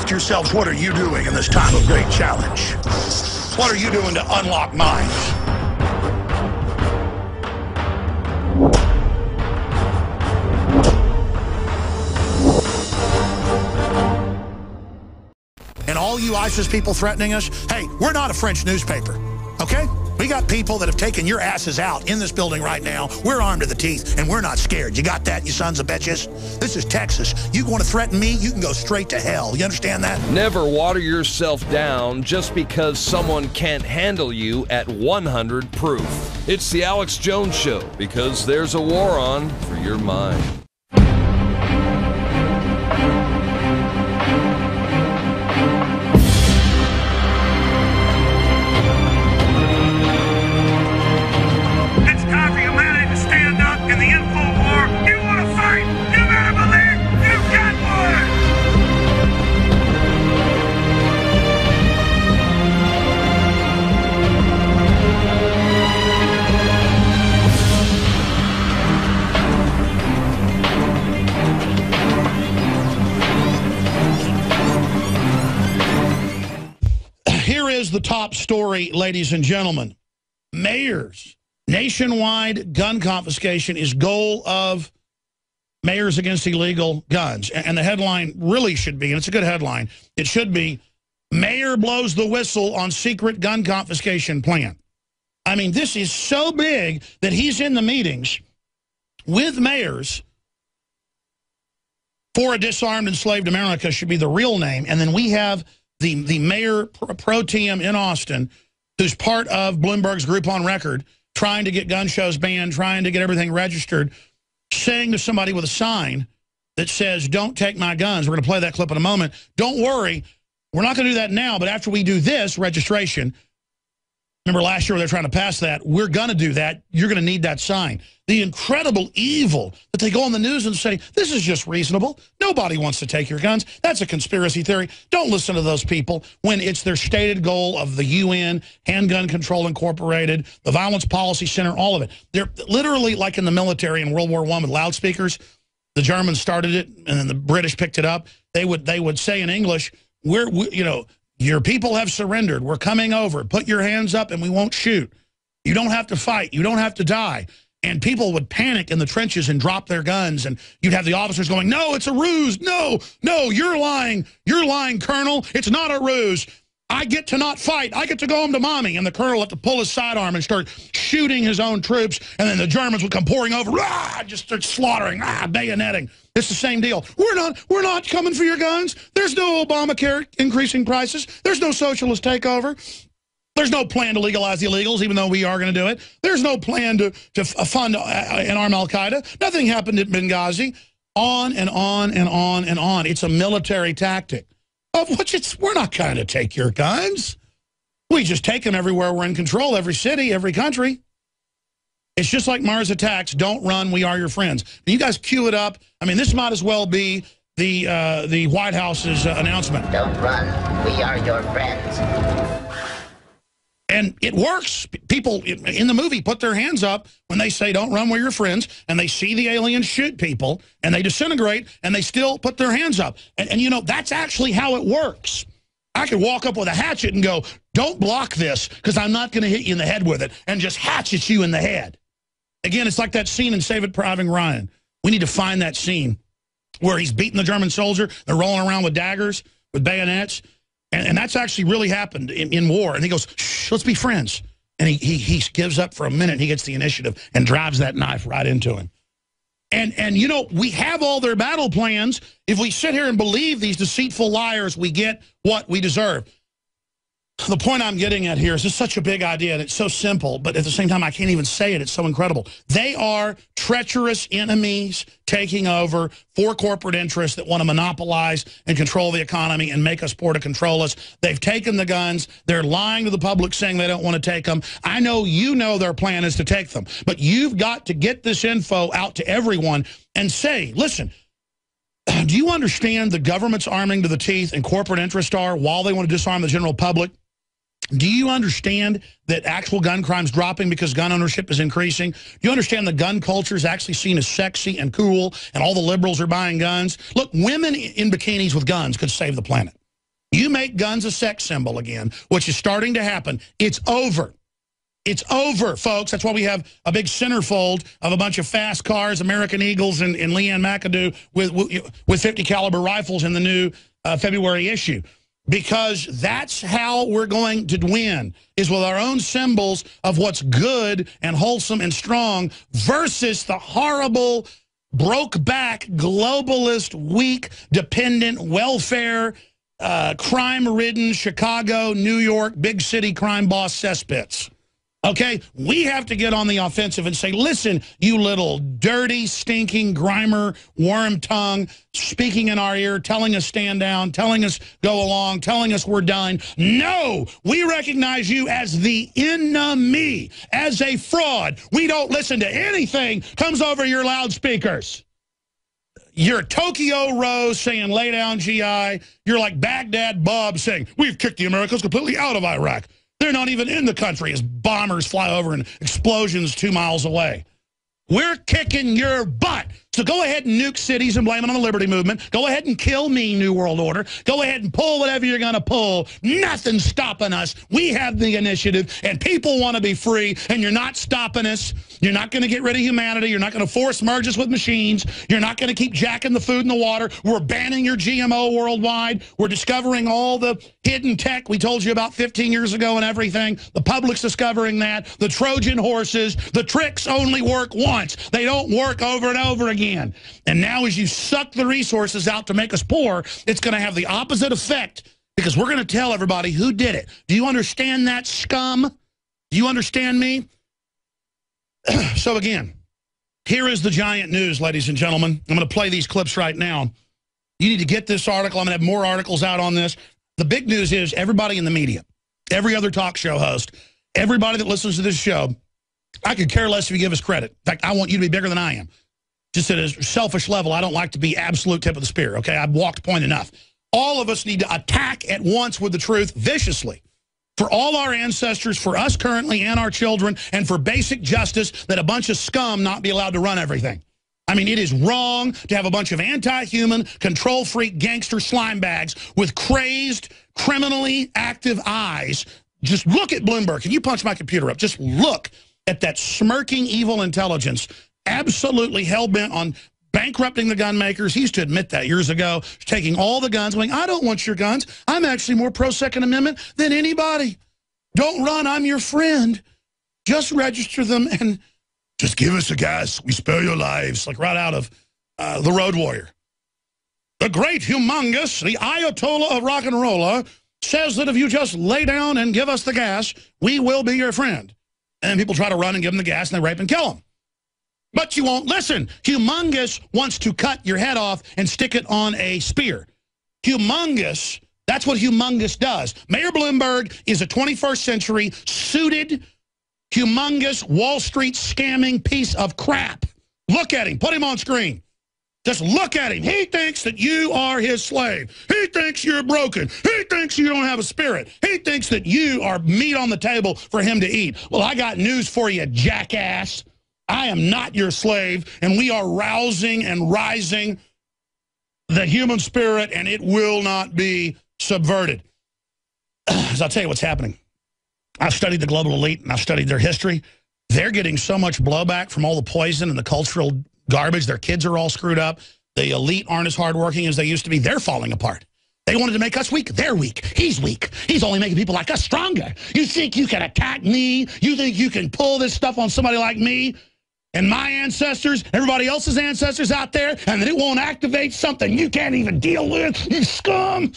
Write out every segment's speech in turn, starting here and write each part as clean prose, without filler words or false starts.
ask yourselves, what are you doing in this time of great challenge? What are you doing to unlock minds? And all you ISIS people threatening us, hey, we're not a French newspaper, okay? We got people that have taken your asses out in this building right now. We're armed to the teeth, and we're not scared. You got that, you sons of bitches? This is Texas. You want to threaten me, you can go straight to hell. You understand that? Never water yourself down just because someone can't handle you at 100 proof. It's the Alex Jones Show, because there's a war on for your mind. Here is the top story, ladies and gentlemen. Mayors. Nationwide gun confiscation is goal of Mayors Against Illegal Guns. And the headline really should be, and it's a good headline, it should be, Mayor blows the whistle on secret gun confiscation plan. I mean, this is so big that he's in the meetings with mayors for a disarmed, enslaved America should be the real name. And then we have the mayor pro tem in Austin, who's part of Bloomberg's group on record, trying to get gun shows banned, trying to get everything registered, saying to somebody with a sign that says, don't take my guns. We're going to play that clip in a moment. Don't worry, we're not going to do that now, but after we do this registration, remember last year they're trying to pass that, we're going to do that. You're going to need that sign. The incredible evil that they go on the news and say, this is just reasonable. Nobody wants to take your guns. That's a conspiracy theory. Don't listen to those people when it's their stated goal of the UN, Handgun Control Incorporated, the Violence Policy Center, all of it. They're literally like in the military in World War I with loudspeakers. The Germans started it, and then the British picked it up. They would say in English, you know, your people have surrendered. We're coming over. Put your hands up and we won't shoot. You don't have to fight. You don't have to die. And people would panic in the trenches and drop their guns. And you'd have the officers going, no, it's a ruse. No, no, you're lying. You're lying, Colonel. It's not a ruse. I get to not fight. I get to go home to mommy. And the colonel had to pull his sidearm and start shooting his own troops. And then the Germans would come pouring over, just start slaughtering, bayoneting. It's the same deal. We're not coming for your guns. There's no Obamacare increasing prices. There's no socialist takeover. There's no plan to legalize the illegals, even though we are going to do it. There's no plan to fund and arm al-Qaeda. Nothing happened at Benghazi. On and on and on and on. It's a military tactic, of which we're not going to take your guns. We just take them everywhere we're in control, every city, every country. It's just like Mars attacks. Don't run. We are your friends. You guys cue it up. I mean, this might as well be the White House's announcement. Don't run. We are your friends. And it works. People in the movie put their hands up when they say, don't run, we're your friends, and they see the aliens shoot people, and they disintegrate, and they still put their hands up. And you know, that's actually how it works. I could walk up with a hatchet and go, don't block this, because I'm not going to hit you in the head with it, and just hatchet you in the head. Again, it's like that scene in Save It Private Ryan. We need to find that scene where he's beating the German soldier, they're rolling around with daggers, with bayonets. And that's actually really happened in war. And he goes, shh, let's be friends. And he gives up for a minute. He gets the initiative and drives that knife right into him. And you know, we have all their battle plans. If we sit here and believe these deceitful liars, we get what we deserve. The point I'm getting at here is it's such a big idea, and it's so simple, but at the same time, I can't even say it. It's so incredible. They are treacherous enemies taking over for corporate interests that want to monopolize and control the economy and make us poor to control us. They've taken the guns. They're lying to the public saying they don't want to take them. I know you know their plan is to take them, but you've got to get this info out to everyone and say, listen, do you understand the government's arming to the teeth and corporate interests are while they want to disarm the general public? Do you understand that actual gun crime's dropping because gun ownership is increasing? Do you understand the gun culture is actually seen as sexy and cool and all the liberals are buying guns? Look, women in bikinis with guns could save the planet. You make guns a sex symbol again, which is starting to happen. It's over. It's over, folks. That's why we have a big centerfold of a bunch of fast cars, American Eagles, and Leanne McAdoo with 50 caliber rifles in the new February issue. Because that's how we're going to win, is with our own symbols of what's good and wholesome and strong versus the horrible, broke-back, globalist, weak, dependent, welfare, crime-ridden Chicago, New York, big city crime boss cesspits. Okay? We have to get on the offensive and say, listen, you little dirty, stinking, grimer, worm tongue, speaking in our ear, telling us stand down, telling us go along, telling us we're done. No! We recognize you as the enemy, as a fraud. We don't listen to anything comes over your loudspeakers. You're Tokyo Rose saying, lay down, GI. You're like Baghdad Bob saying, we've kicked the Americans completely out of Iraq. They're not even in the country as bombers fly over and explosions 2 miles away. We're kicking your butt. So go ahead and nuke cities and blame it on the Liberty Movement. Go ahead and kill me, New World Order. Go ahead and pull whatever you're going to pull. Nothing's stopping us. We have the initiative, and people want to be free, and you're not stopping us. You're not going to get rid of humanity. You're not going to force merge us with machines. You're not going to keep jacking the food and the water. We're banning your GMO worldwide. We're discovering all the hidden tech we told you about 15 years ago and everything. The public's discovering that. The Trojan horses. The tricks only work once. They don't work over and over again. And now as you suck the resources out to make us poor, it's going to have the opposite effect because we're going to tell everybody who did it. Do you understand that, scum? Do you understand me? So again, here is the giant news, ladies and gentlemen. I'm going to play these clips right now. You need to get this article. I'm going to have more articles out on this. The big news is everybody in the media, every other talk show host, everybody that listens to this show, I could care less if you give us credit. In fact, I want you to be bigger than I am. Just at a selfish level, I don't like to be absolute tip of the spear, okay? I've walked point enough. All of us need to attack at once with the truth viciously. For all our ancestors, for us currently and our children, and for basic justice that a bunch of scum not be allowed to run everything. I mean, it is wrong to have a bunch of anti-human, control-freak gangster slime bags with crazed, criminally active eyes. Just look at Bloomberg. Can you punch my computer up? Just look at that smirking evil intelligence absolutely hell-bent on bankrupting the gun makers. He used to admit that years ago, taking all the guns, going, I don't want your guns. I'm actually more pro-Second Amendment than anybody. Don't run. I'm your friend. Just register them and just give us a gas. We spare your lives. Like right out of The Road Warrior. The great, humongous, the Ayatollah of rock and roller says that if you just lay down and give us the gas, we will be your friend. And people try to run and give them the gas, and they rape and kill them. But you won't listen. Humongous wants to cut your head off and stick it on a spear. Humongous, that's what Humongous does. Mayor Bloomberg is a 21st century, suited, humongous, Wall Street scamming piece of crap. Look at him. Put him on screen. Just look at him. He thinks that you are his slave. He thinks you're broken. He thinks you don't have a spirit. He thinks that you are meat on the table for him to eat. Well, I got news for you, jackass. I am not your slave, and we are rousing and rising the human spirit, and it will not be subverted. As I'll tell you what's happening. I've studied the global elite, and I've studied their history. They're getting so much blowback from all the poison and the cultural garbage. Their kids are all screwed up. The elite aren't as hardworking as they used to be. They're falling apart. They wanted to make us weak. They're weak. He's weak. He's only making people like us stronger. You think you can attack me? You think you can pull this stuff on somebody like me? And my ancestors, everybody else's ancestors out there, and that it won't activate something you can't even deal with, you scum.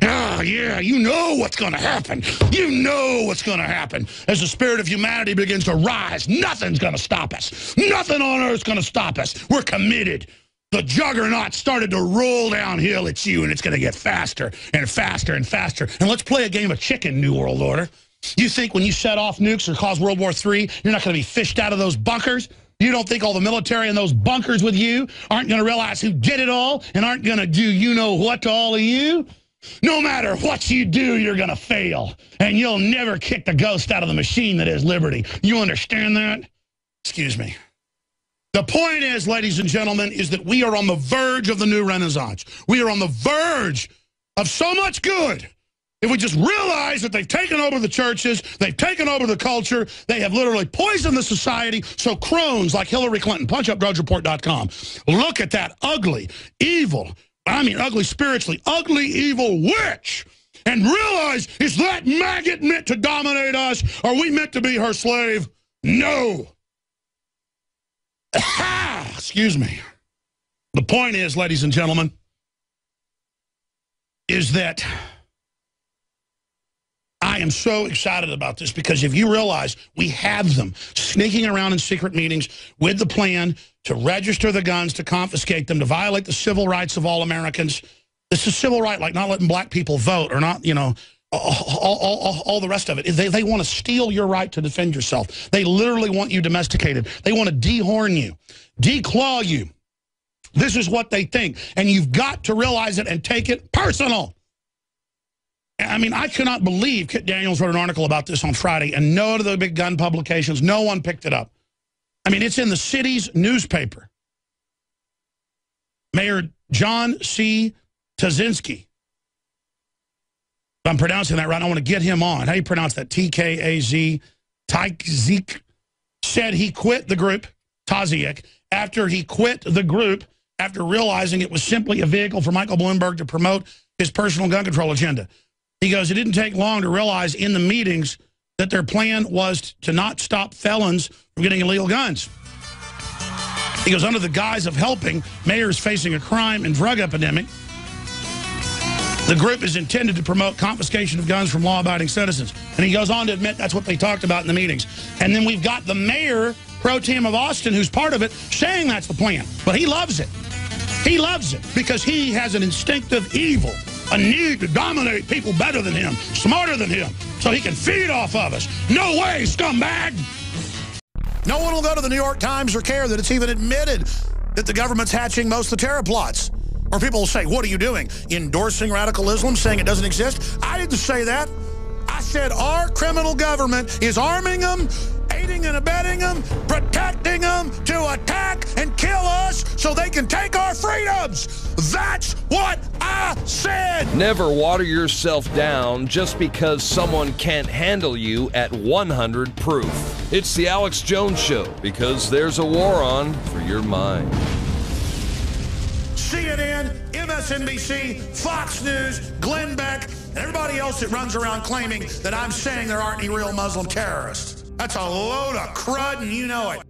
Ah, yeah, you know what's going to happen. You know what's going to happen. As the spirit of humanity begins to rise, nothing's going to stop us. Nothing on earth's going to stop us. We're committed. The juggernaut started to roll downhill at you, and it's going to get faster and faster and faster. And let's play a game of chicken, New World Order. You think when you set off nukes or cause World War III, you're not going to be fished out of those bunkers? You don't think all the military in those bunkers with you aren't going to realize who did it all and aren't going to do you-know-what to all of you? No matter what you do, you're going to fail. And you'll never kick the ghost out of the machine that is liberty. You understand that? Excuse me. The point is, ladies and gentlemen, is that we are on the verge of the new Renaissance. We are on the verge of so much good If we just realize that they've taken over the churches, they've taken over the culture, they have literally poisoned the society, so crones like Hillary Clinton, punchupdrudgereport.com, look at that ugly, evil, I mean ugly spiritually, ugly, evil witch, and realize, is that maggot meant to dominate us? Are we meant to be her slave? No. Excuse me. The point is, ladies and gentlemen, is that I am so excited about this because if you realize we have them sneaking around in secret meetings with the plan to register the guns, to confiscate them, to violate the civil rights of all Americans. This is civil right, like not letting black people vote or not, you know, all the rest of it. They want to steal your right to defend yourself. They literally want you domesticated. They want to dehorn you, declaw you. This is what they think. And you've got to realize it and take it personal. I mean, I cannot believe Kit Daniels wrote an article about this on Friday, and no of the big gun publications, no one picked it up. I mean, it's in the city's newspaper. Mayor John C. Tazinski, if I'm pronouncing that right, I want to get him on. How do you pronounce that? T-K-A-Z, Tazik, said he quit the group, Taziek, after he quit the group after realizing it was simply a vehicle for Michael Bloomberg to promote his personal gun control agenda. He goes, it didn't take long to realize in the meetings that their plan was to not stop felons from getting illegal guns. He goes, under the guise of helping mayors facing a crime and drug epidemic, the group is intended to promote confiscation of guns from law-abiding citizens. And he goes on to admit that's what they talked about in the meetings. And then we've got the mayor pro tem of Austin, who's part of it, saying that's the plan. But he loves it. He loves it because he has an instinctive evil, a need to dominate people better than him, smarter than him, so he can feed off of us. No way, scumbag! No one will go to the New York Times or care that it's even admitted that the government's hatching most of the terror plots. Or people will say, what are you doing? Endorsing radical Islam, saying it doesn't exist? I didn't say that. I said our criminal government is arming them, aiding and abetting them, protecting them to attack and kill us so they can take our freedoms. That's what I said. Never water yourself down just because someone can't handle you at 100 proof. It's the Alex Jones Show, because there's a war on for your mind. CNN, MSNBC, Fox News, Glenn Beck, and everybody else that runs around claiming that I'm saying there aren't any real Muslim terrorists. That's a load of crud, and you know it.